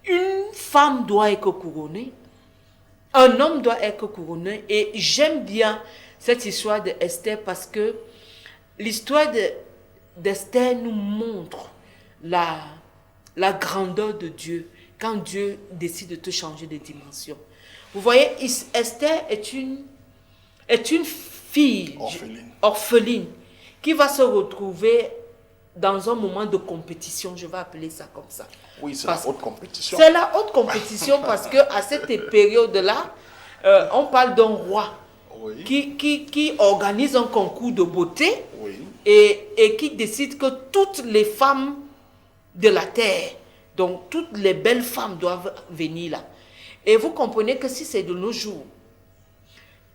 une femme doit être couronnée, un homme doit être couronné. Et j'aime bien cette histoire d'Esther parce que l'histoire d'Esther nous montre la grandeur de Dieu quand Dieu décide de te changer de dimension. Vous voyez, Esther est une fille orpheline qui va se retrouver dans un moment de compétition, je vais appeler ça comme ça.
Oui, c'est la haute compétition.
C'est la haute compétition parce qu'à cette période-là, on parle d'un roi qui organise un concours de beauté et qui décide que toutes les femmes de la terre, donc toutes les belles femmes doivent venir là. Et vous comprenez que si c'est de nos jours,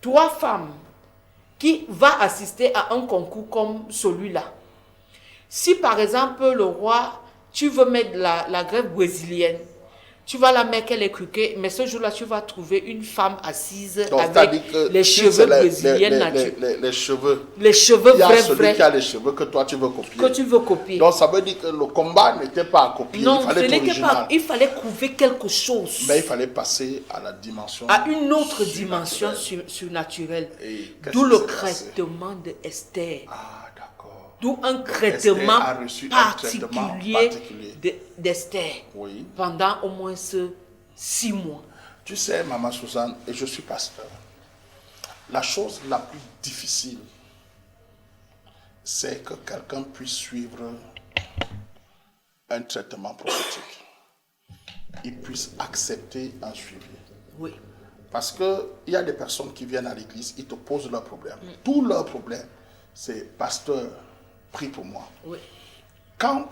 3 femmes qui vont assister à un concours comme celui-là, si par exemple le roi, tu veux mettre la grève brésilienne, tu vas la mettre qu'elle est cuquée, mais ce jour-là, tu vas trouver une femme assise donc, avec les cheveux brésiliens naturels.
Les cheveux.
Les cheveux vrais. Il y a
celui qui a les cheveux que toi tu veux copier.
Que tu veux copier.
Donc ça veut dire que le combat n'était pas à copier.
Non,
il fallait être original.
Il fallait trouver quelque chose.
Mais il fallait passer à la dimension.
À une autre dimension surnaturelle. D'où le traitement de Esther. D'où un traitement particulier d'Esther pendant au moins 6 mois.
Tu sais, Maman Suzanne, et je suis pasteur, la chose la plus difficile, c'est que quelqu'un puisse suivre un traitement prophétique. Il puisse accepter un suivi.
Oui.
Parce qu'il y a des personnes qui viennent à l'église, ils te posent leurs problèmes. Tout leur problème, c'est pasteur, prie pour moi.
Oui.
Quand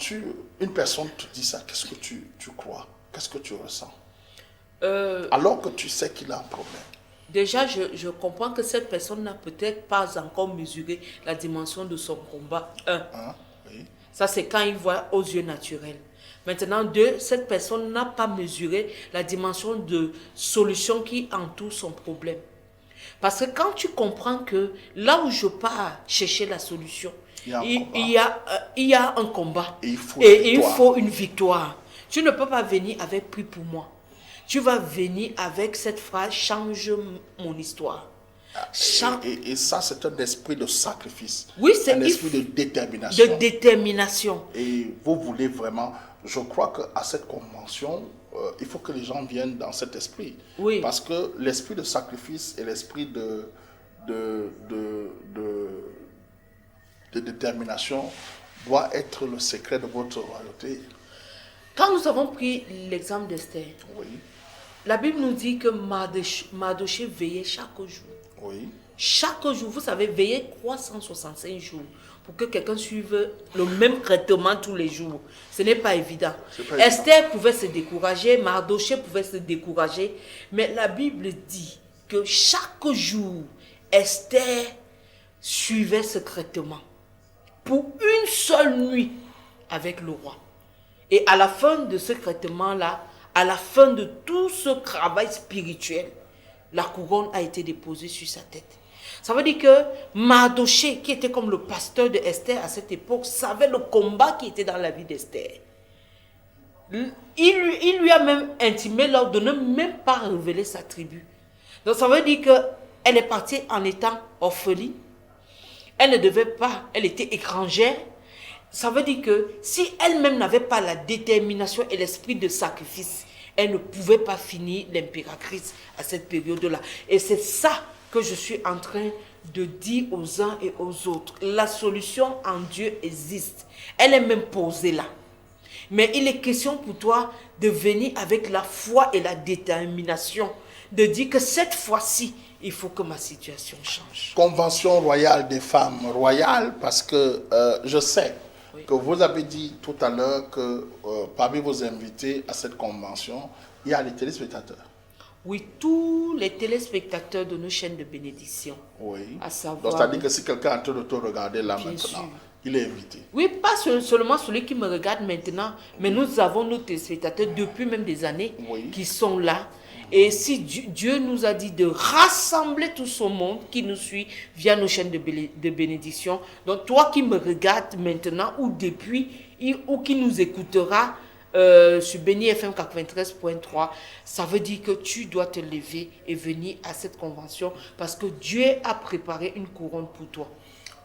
une personne te dit ça, qu'est-ce que tu crois? Qu'est-ce que tu ressens? Alors que tu sais qu'il a un problème.
Déjà, je comprends que cette personne n'a peut-être pas encore mesuré la dimension de son combat. 1.
Oui.
Ça, c'est quand il voit aux yeux naturels. Maintenant, 2, cette personne n'a pas mesuré la dimension de solution qui entoure son problème. Parce que quand tu comprends que là où je pars chercher la solution, il y a un combat et il faut une victoire. Tu ne peux pas venir avec prie pour moi. Tu vas venir avec cette phrase, change mon histoire.
Et ça, c'est un esprit de sacrifice.
Oui, c'est
un esprit de détermination.
De détermination.
Et vous voulez vraiment, je crois qu'à cette convention, il faut que les gens viennent dans cet esprit.
Oui.
Parce que l'esprit de sacrifice et l'esprit de détermination doit être le secret de votre royauté.
Quand nous avons pris l'exemple d'Esther, la Bible nous dit que Mardochée veillait chaque jour.
Oui.
Chaque jour, vous savez, veiller 365 jours pour que quelqu'un suive le même traitement tous les jours. Ce n'est pas évident. Esther pouvait se décourager, Mardochée pouvait se décourager, mais la Bible dit que chaque jour, Esther suivait ce traitement pour une seule nuit avec le roi. Et à la fin de ce traitement-là, à la fin de tout ce travail spirituel, la couronne a été déposée sur sa tête. Ça veut dire que Mardochée, qui était comme le pasteur de Esther à cette époque, savait le combat qui était dans la vie d'Esther. Il lui a même intimé l'ordre de ne même pas révéler sa tribu. Donc ça veut dire qu'elle est partie en étant orpheline. Elle ne devait pas, elle était étrangère. Ça veut dire que si elle-même n'avait pas la détermination et l'esprit de sacrifice, elle ne pouvait pas finir l'impératrice à cette période-là. Et c'est ça que je suis en train de dire aux uns et aux autres. La solution en Dieu existe. Elle est même posée là. Mais il est question pour toi de venir avec la foi et la détermination, de dire que cette fois-ci, il faut que ma situation change.
Convention royale des femmes, royale parce que je sais, que vous avez dit tout à l'heure que parmi vos invités à cette convention, il y a les téléspectateurs.
Oui, tous les téléspectateurs de nos chaînes de bénédiction.
Oui.
À savoir...
Donc, c'est-à-dire que si quelqu'un est en train de te regarder là maintenant,
sûr.
il est invité.
Oui, pas seulement celui qui me regarde maintenant, mais nous avons nos téléspectateurs depuis même des années qui sont là. Et si Dieu nous a dit de rassembler tout ce monde qui nous suit via nos chaînes de bénédiction, donc toi qui me regardes maintenant ou depuis, ou qui nous écoutera sur Béni FM 93.3, ça veut dire que tu dois te lever et venir à cette convention parce que Dieu a préparé une couronne pour toi.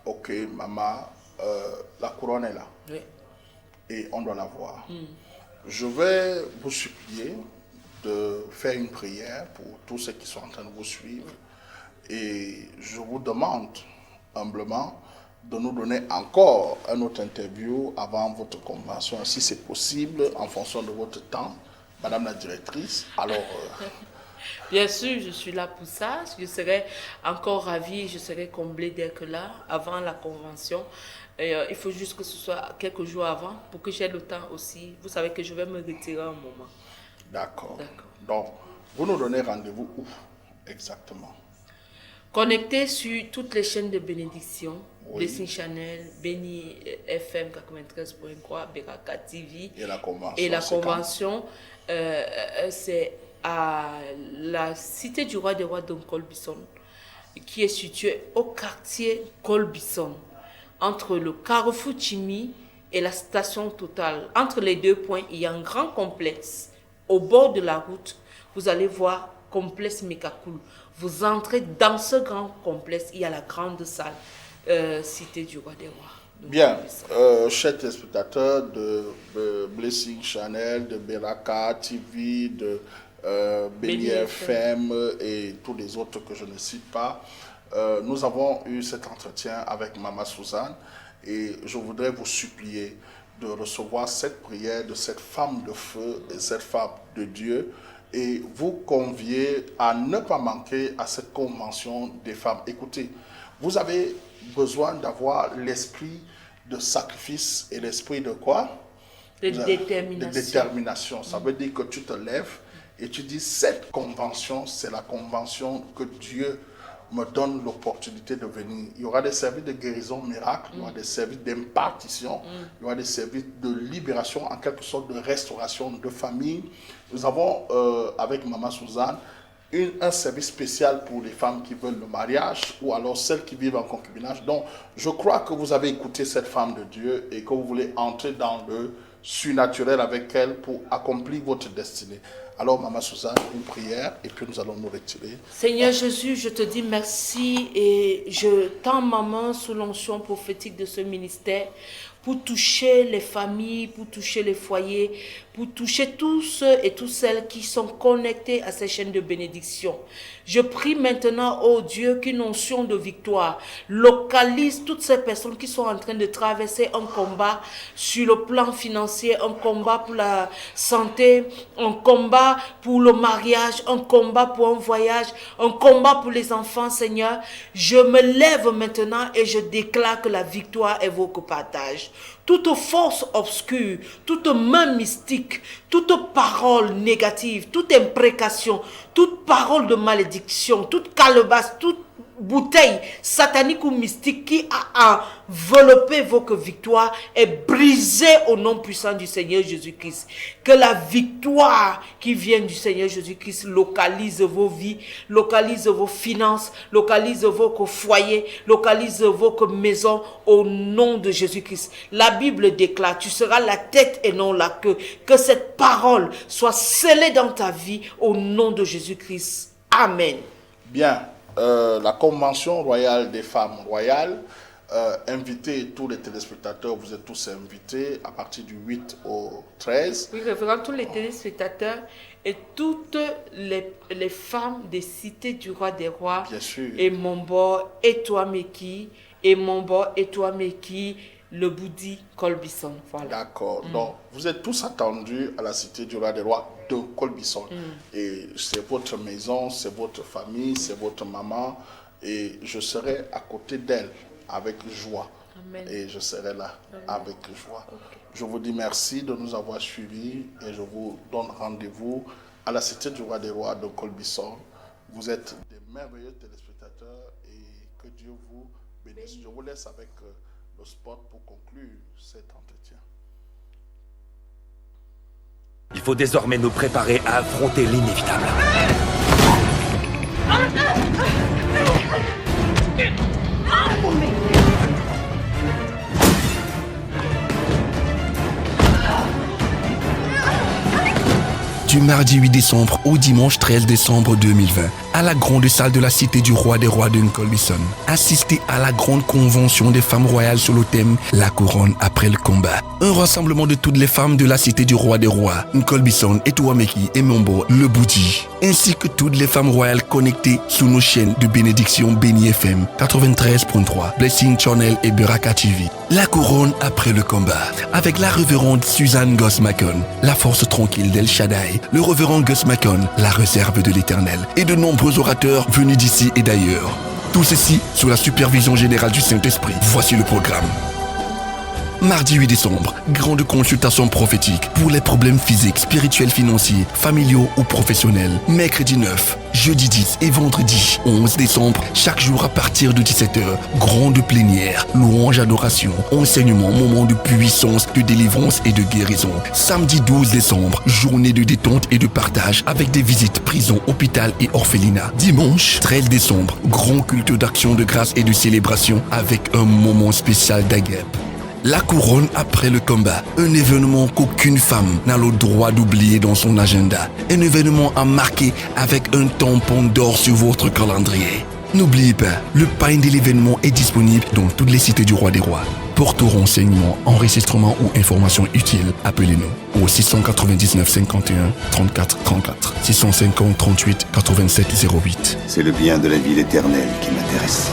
Ok, maman, la couronne est là.
Oui.
Et on doit la voir. Je vais vous supplier de faire une prière pour tous ceux qui sont en train de vous suivre. Et je vous demande humblement de nous donner encore un autre interview avant votre convention, si c'est possible, en fonction de votre temps, Madame la directrice. Alors...
Bien sûr, je suis là pour ça. Je serai encore ravie, je serai comblée d'être là avant la convention. Et, il faut juste que ce soit quelques jours avant pour que j'aie le temps aussi. Vous savez que je vais me retirer un moment.
D'accord. Donc, vous nous donnez rendez-vous où exactement?
Connecté sur toutes les chaînes de bénédiction, Blessing Channel, Béni FM 93.3, Beraka TV.
Et la convention.
Et la convention, c'est à la cité du roi des rois de Colbison, qui est située au quartier Colbison, entre le carrefour Chimi et la station Total. Entre les deux points, il y a un grand complexe. Au bord de la route, vous allez voir complexe Mekakoul. Vous entrez dans ce grand complexe, il y a la grande salle, cité du roi des rois.
Bien, chers téléspectateurs de Blessing Channel, de Beraka TV, de Béni FM et tous les autres que je ne cite pas, nous avons eu cet entretien avec Maman Suzanne et je voudrais vous supplier de recevoir cette prière de cette femme de feu et cette femme de Dieu et vous convier à ne pas manquer à cette convention des femmes. Écoutez, vous avez besoin d'avoir l'esprit de sacrifice et l'esprit de quoi?
De détermination.
De détermination. Ça veut dire que tu te lèves et tu dis, cette convention, c'est la convention que Dieu me donne l'opportunité de venir. Il y aura des services de guérison miracle, il y aura des services d'impartition, il y aura des services de libération, en quelque sorte de restauration de famille. Nous avons, avec Maman Suzanne, un service spécial pour les femmes qui veulent le mariage ou alors celles qui vivent en concubinage. Donc, je crois que vous avez écouté cette femme de Dieu et que vous voulez entrer dans le surnaturel avec elle pour accomplir votre destinée. Alors, Maman Suzanne, une prière et puis nous allons nous retirer.
Seigneur Jésus, je te dis merci et je tends ma main sous l'onction prophétique de ce ministère pour toucher les familles, pour toucher les foyers, pour toucher tous ceux et toutes celles qui sont connectés à ces chaînes de bénédiction. Je prie maintenant, oh Dieu, qu'une onction de victoire localise toutes ces personnes qui sont en train de traverser un combat sur le plan financier, un combat pour la santé, un combat pour le mariage, un combat pour un voyage, un combat pour les enfants, Seigneur. Je me lève maintenant et je déclare que la victoire est votre partage. Toute force obscure, toute main mystique, toute parole négative, toute imprécation, toute parole de malédiction, toute calebasse, toute bouteille satanique ou mystique qui a enveloppé votre victoire est brisée au nom puissant du Seigneur Jésus-Christ. Que la victoire qui vient du Seigneur Jésus-Christ localise vos vies, localise vos finances, localise vos foyers, localise vos maisons au nom de Jésus-Christ. La Bible déclare, tu seras la tête et non la queue. Que cette parole soit scellée dans ta vie au nom de Jésus-Christ. Amen.
Bien. La Convention royale des femmes royales, invitez tous les téléspectateurs, vous êtes tous invités à partir du 8 au 13.
Oui, révérend, tous les téléspectateurs et toutes les femmes des cités du roi des rois.
Bien sûr.
Et Mombo, et toi Meki, et Mombo, et toi Meki, le Boudi Colbison. Voilà.
D'accord. Donc, vous êtes tous attendus à la cité du roi des rois de Colbison. Et c'est votre maison, c'est votre famille, c'est votre maman. Et je serai à côté d'elle avec joie.
Amen.
Et je serai là
Amen.
avec joie.
Ok.
Je vous dis merci de nous avoir suivis et je vous donne rendez-vous à la Cité du Roi des Rois de Colbisson. Vous êtes des merveilleux téléspectateurs et que Dieu vous bénisse. Je vous laisse avec le spot pour conclure cet entretien.
Il faut désormais nous préparer à affronter l'inévitable.
Du mardi 8 décembre au dimanche 13 décembre 2020, à la grande salle de la Cité du Roi des Rois de Colbisson, assistez à la grande convention des femmes royales sur le thème « La couronne après le combat ». Un rassemblement de toutes les femmes de la Cité du Roi des Rois, Colbisson, Etouameki et Mombo, le Boudi, ainsi que toutes les femmes royales connectées sous nos chaînes de bénédiction Béni FM 93.3, Blessing Channel et Buraka TV. La couronne après le combat, avec la révérende Suzanne Goss-Macon, la force tranquille d'El Shaddai, le révérend Goss-Macon, la réserve de l'Éternel, et de nombreux orateurs venus d'ici et d'ailleurs. Tout ceci sous la supervision générale du Saint-Esprit. Voici le programme. Mardi 8 décembre, grande consultation prophétique pour les problèmes physiques, spirituels, financiers, familiaux ou professionnels. Mercredi 9, jeudi 10 et vendredi 11 décembre, chaque jour à partir de 17h, grande plénière, louange, adoration, enseignement, moment de puissance, de délivrance et de guérison. Samedi 12 décembre, journée de détente et de partage avec des visites prison, hôpital et orphelinat. Dimanche 13 décembre, grand culte d'action de grâce et de célébration avec un moment spécial d'Aguep. La couronne après le combat, un événement qu'aucune femme n'a le droit d'oublier dans son agenda. Un événement à marquer avec un tampon d'or sur votre calendrier. N'oubliez pas, le pain de l'événement est disponible dans toutes les cités du Roi des Rois. Pour tout renseignement, enregistrement ou information utile, appelez-nous au 699 51 34 34 650 38 87 08.
C'est le bien de la ville éternelle qui m'intéresse.